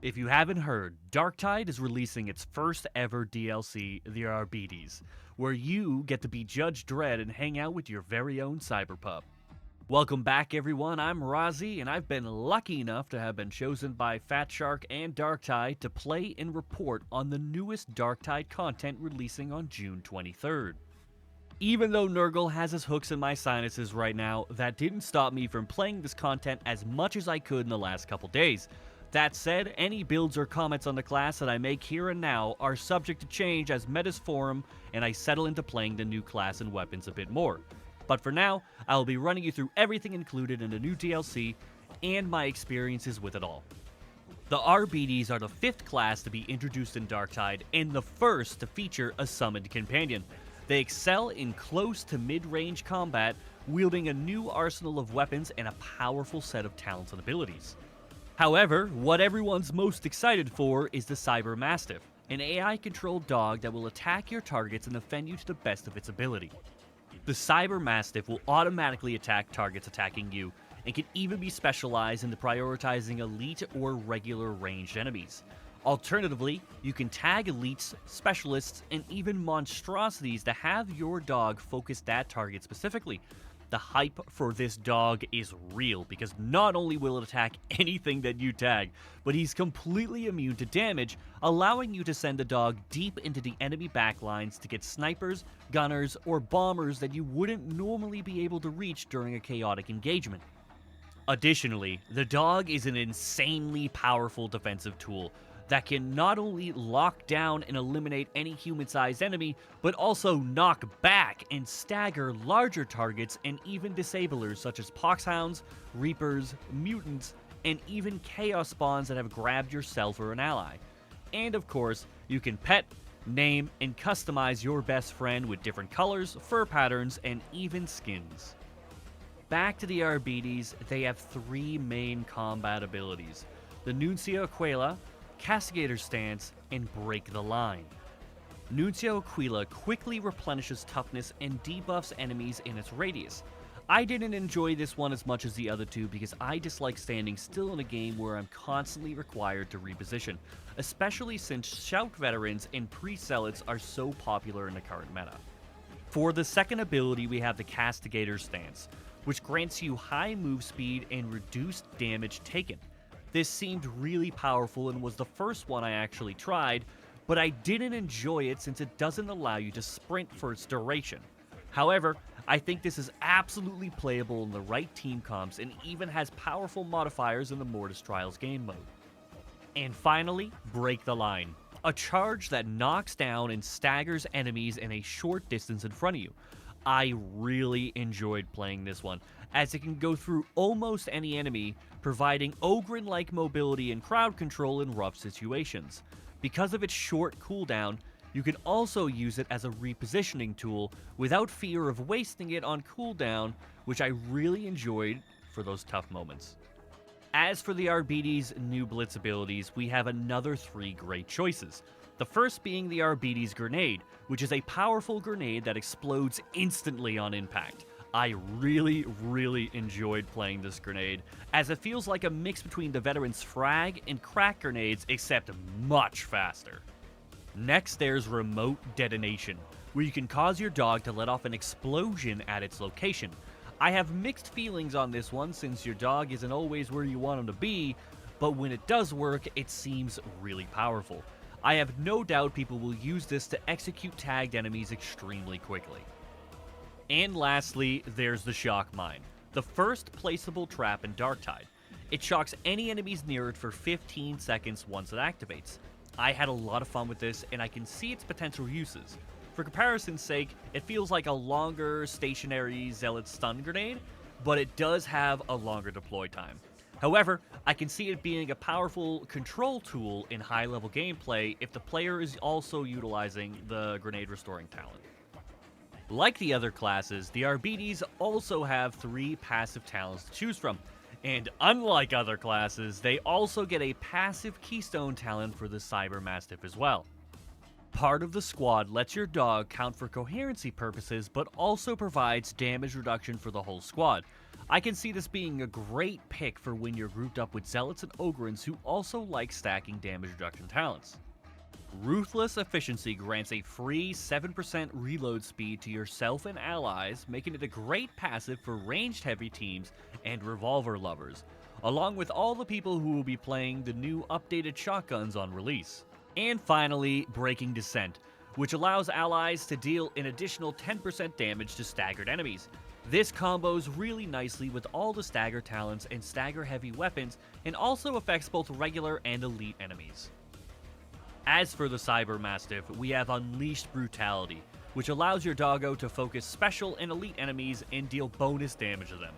If you haven't heard, Darktide is releasing its first ever DLC, the Arbites, where you get to be Judge Dredd and hang out with your very own cyberpup. Welcome back everyone, I'm Rozzy, and I've been lucky enough to have been chosen by Fat Shark and Darktide to play and report on the newest Darktide content releasing on June 23rd. Even though Nurgle has his hooks in my sinuses right now, that didn't stop me from playing this content as much as I could in the last couple days. That said, any builds or comments on the class that I make here and now are subject to change as metas form and I settle into playing the new class and weapons a bit more. But for now, I will be running you through everything included in the new DLC and my experiences with it all. The Arbites are the 5th class to be introduced in Darktide and the first to feature a summoned companion. They excel in close to mid-range combat, wielding a new arsenal of weapons and a powerful set of talents and abilities. However, what everyone's most excited for is the Cyber-Mastiff, an AI-controlled dog that will attack your targets and defend you to the best of its ability. The Cyber-Mastiff will automatically attack targets attacking you, and can even be specialized into prioritizing elite or regular ranged enemies. Alternatively, you can tag elites, specialists, and even monstrosities to have your dog focus that target specifically. The hype for this dog is real because not only will it attack anything that you tag, but he's completely immune to damage, allowing you to send the dog deep into the enemy backlines to get snipers, gunners, or bombers that you wouldn't normally be able to reach during a chaotic engagement. Additionally, the dog is an insanely powerful defensive tool that can not only lock down and eliminate any human-sized enemy, but also knock back and stagger larger targets and even disablers such as poxhounds, reapers, mutants, and even chaos spawns that have grabbed yourself or an ally. And of course, you can pet, name, and customize your best friend with different colors, fur patterns, and even skins. Back to the Arbites, they have 3 main combat abilities: the Nuncio Aquila, Castigator's Stance, and Break the Line. Nuncio Aquila quickly replenishes toughness and debuffs enemies in its radius. I didn't enjoy this one as much as the other two because I dislike standing still in a game where I'm constantly required to reposition, especially since Shout Veterans and Pre-Zealots are so popular in the current meta. For the second ability, we have the Castigator's Stance, which grants you high move speed and reduced damage taken. This seemed really powerful and was the first one I actually tried, but I didn't enjoy it since it doesn't allow you to sprint for its duration. However, I think this is absolutely playable in the right team comps and even has powerful modifiers in the Mortis Trials game mode. And finally, Break the Line, a charge that knocks down and staggers enemies in a short distance in front of you. I really enjoyed playing this one, as it can go through almost any enemy, providing Ogryn-like mobility and crowd control in rough situations. Because of its short cooldown, you can also use it as a repositioning tool without fear of wasting it on cooldown, which I really enjoyed for those tough moments. As for the Arbites' new Blitz abilities, we have another 3 great choices. The first being the Arbites Grenade, which is a powerful grenade that explodes instantly on impact. I really enjoyed playing this grenade, as it feels like a mix between the Veteran's Frag and Crack grenades, except much faster. Next, there's Remote Detonation, where you can cause your dog to let off an explosion at its location. I have mixed feelings on this one since your dog isn't always where you want him to be, but when it does work, it seems really powerful. I have no doubt people will use this to execute tagged enemies extremely quickly. And lastly, there's the Shock Mine, the first placeable trap in Darktide. It shocks any enemies near it for 15 seconds once it activates. I had a lot of fun with this, and I can see its potential uses. For comparison's sake, it feels like a longer stationary Zealot stun grenade, but it does have a longer deploy time. However, I can see it being a powerful control tool in high-level gameplay if the player is also utilizing the grenade restoring talent. Like the other classes, the Arbites also have 3 passive talents to choose from, and unlike other classes, they also get a passive Keystone talent for the Cyber-Mastiff as well. Part of the squad lets your dog count for coherency purposes, but also provides damage reduction for the whole squad. I can see this being a great pick for when you're grouped up with Zealots and Ogrins who also like stacking damage reduction talents. Ruthless Efficiency grants a free 7% reload speed to yourself and allies, making it a great passive for ranged heavy teams and revolver lovers, along with all the people who will be playing the new updated shotguns on release. And finally, Breaking Descent, which allows allies to deal an additional 10% damage to staggered enemies. This combos really nicely with all the stagger talents and stagger heavy weapons, and also affects both regular and elite enemies. As for the Cyber-Mastiff, we have Unleashed Brutality, which allows your doggo to focus special and elite enemies and deal bonus damage to them.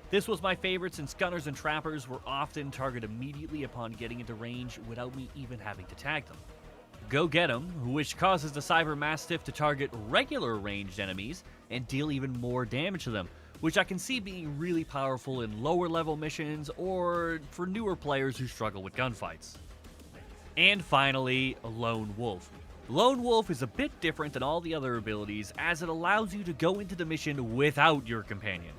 This was my favorite since gunners and trappers were often targeted immediately upon getting into range without me even having to tag them. Go Get 'em, which causes the Cyber-Mastiff to target regular ranged enemies and deal even more damage to them, which I can see being really powerful in lower level missions or for newer players who struggle with gunfights. And finally, Lone Wolf. Lone Wolf is a bit different than all the other abilities as it allows you to go into the mission without your companion.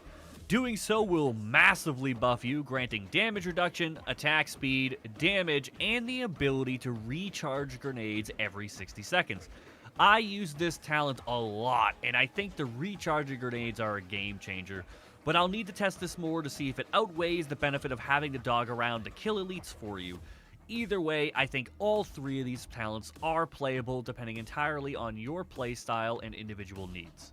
Doing so will massively buff you, granting damage reduction, attack speed, damage, and the ability to recharge grenades every 60 seconds. I use this talent a lot, and I think the recharging grenades are a game changer, but I'll need to test this more to see if it outweighs the benefit of having the dog around to kill elites for you. Either way, I think all three of these talents are playable depending entirely on your playstyle and individual needs.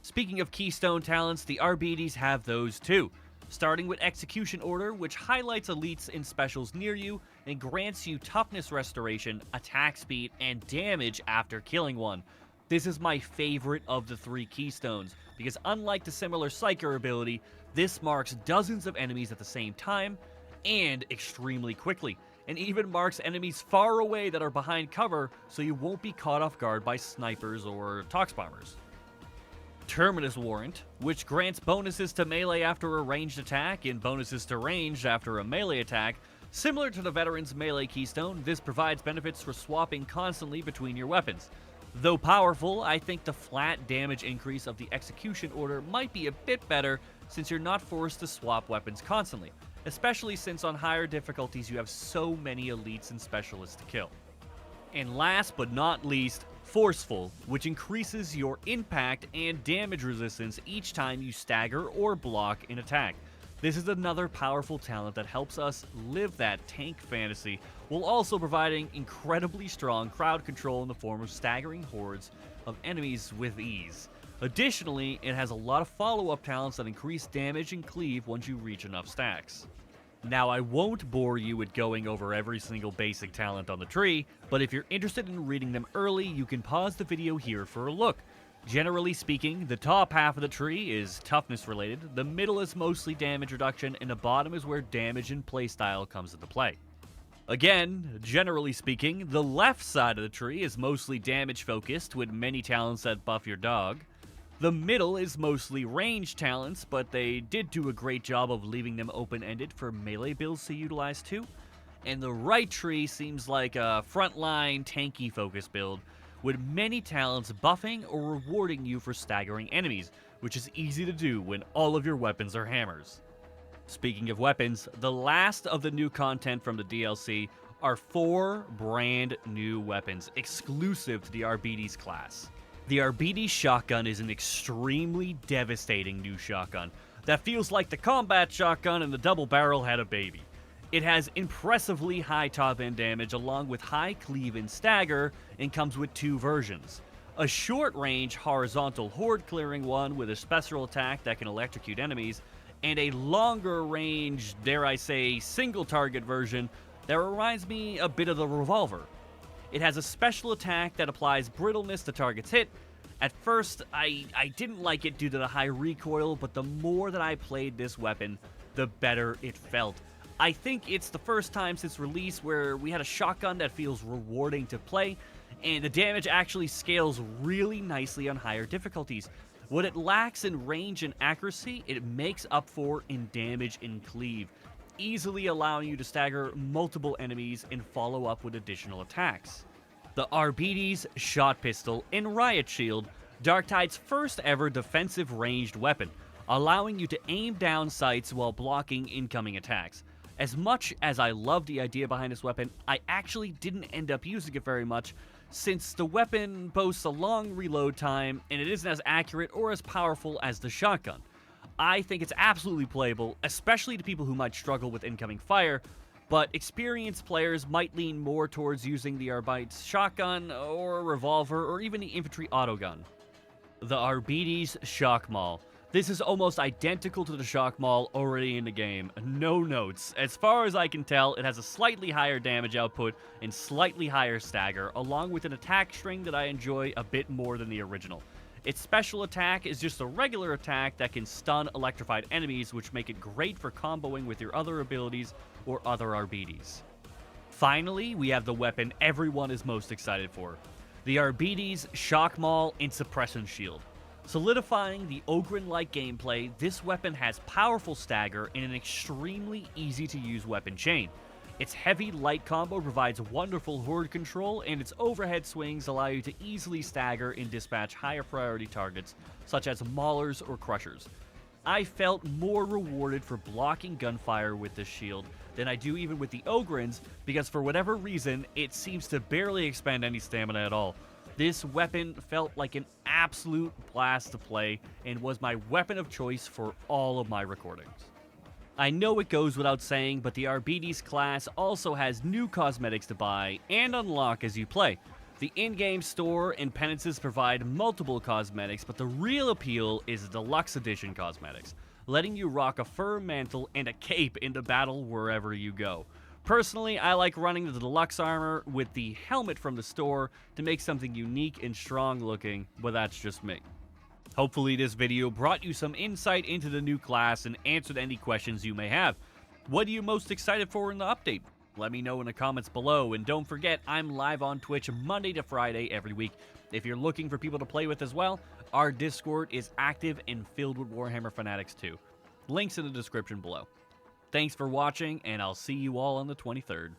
Speaking of keystone talents, the Arbites have those too, starting with Execution Order, which highlights elites in specials near you and grants you toughness restoration, attack speed, and damage after killing one. This is my favorite of the three keystones, because unlike the similar Psyker ability, this marks dozens of enemies at the same time and extremely quickly, and even marks enemies far away that are behind cover so you won't be caught off guard by snipers or tox bombers. Terminus Warrant, which grants bonuses to melee after a ranged attack and bonuses to ranged after a melee attack. Similar to the Veteran's melee keystone, this provides benefits for swapping constantly between your weapons. Though powerful, I think the flat damage increase of the Execution Order might be a bit better since you're not forced to swap weapons constantly, especially since on higher difficulties you have so many elites and specialists to kill. And last but not least, Forceful, which increases your impact and damage resistance each time you stagger or block an attack. This is another powerful talent that helps us live that tank fantasy, while also providing incredibly strong crowd control in the form of staggering hordes of enemies with ease. Additionally, it has a lot of follow-up talents that increase damage and cleave once you reach enough stacks. Now, I won't bore you with going over every single basic talent on the tree, but if you're interested in reading them early, you can pause the video here for a look. Generally speaking, the top half of the tree is toughness related, the middle is mostly damage reduction, and the bottom is where damage and playstyle comes into play. Again, generally speaking, the left side of the tree is mostly damage focused with many talents that buff your dog. The middle is mostly ranged talents, but they did do a great job of leaving them open-ended for melee builds to utilize too. And the right tree seems like a frontline tanky focus build, with many talents buffing or rewarding you for staggering enemies, which is easy to do when all of your weapons are hammers. Speaking of weapons, the last of the new content from the DLC are 4 brand new weapons exclusive to the Arbites class. The Arbites shotgun is an extremely devastating new shotgun that feels like the combat shotgun and the double barrel had a baby. It has impressively high top end damage along with high cleave and stagger, and comes with 2 versions. A short range horizontal horde clearing one with a special attack that can electrocute enemies, and a longer range, dare I say, single target version that reminds me a bit of the revolver. It has a special attack that applies brittleness to targets hit. At first, I didn't like it due to the high recoil, but the more that I played this weapon, the better it felt. I think it's the first time since release where we had a shotgun that feels rewarding to play, and the damage actually scales really nicely on higher difficulties. What it lacks in range and accuracy, it makes up for in damage and cleave, easily allowing you to stagger multiple enemies and follow up with additional attacks. The Arbites Shot Pistol and Riot Shield, Darktide's first ever defensive ranged weapon. allowing you to aim down sights while blocking incoming attacks. As much as I love the idea behind this weapon, I actually didn't end up using it very much, since the weapon boasts a long reload time and it isn't as accurate or as powerful as the shotgun. I think it's absolutely playable, especially to people who might struggle with incoming fire, but experienced players might lean more towards using the Arbites shotgun or revolver or even the infantry autogun. The Arbites Shock Maul. This is almost identical to the Shock Maul already in the game. No notes. As far as I can tell, it has a slightly higher damage output and slightly higher stagger, along with an attack string that I enjoy a bit more than the original. Its special attack is just a regular attack that can stun electrified enemies, which make it great for comboing with your other abilities or other Arbites. Finally, we have the weapon everyone is most excited for. The Arbites Shock Maul and Suppression Shield. Solidifying the Ogryn-like gameplay, this weapon has powerful stagger and an extremely easy-to-use weapon chain. Its heavy-light combo provides wonderful horde control, and its overhead swings allow you to easily stagger and dispatch higher priority targets, such as maulers or crushers. I felt more rewarded for blocking gunfire with this shield than I do even with the Ogryns, because for whatever reason, it seems to barely expend any stamina at all. This weapon felt like an absolute blast to play and was my weapon of choice for all of my recordings. I know it goes without saying, but the Arbites class also has new cosmetics to buy and unlock as you play. The in-game store and penances provide multiple cosmetics, but the real appeal is the Deluxe Edition cosmetics, letting you rock a fur mantle and a cape into battle wherever you go. Personally, I like running the deluxe armor with the helmet from the store to make something unique and strong looking, but that's just me. Hopefully this video brought you some insight into the new class and answered any questions you may have. What are you most excited for in the update? Let me know in the comments below, and don't forget, I'm live on Twitch Monday to Friday every week. If you're looking for people to play with as well, our Discord is active and filled with Warhammer fanatics too. Links in the description below. Thanks for watching, and I'll see you all on the 23rd.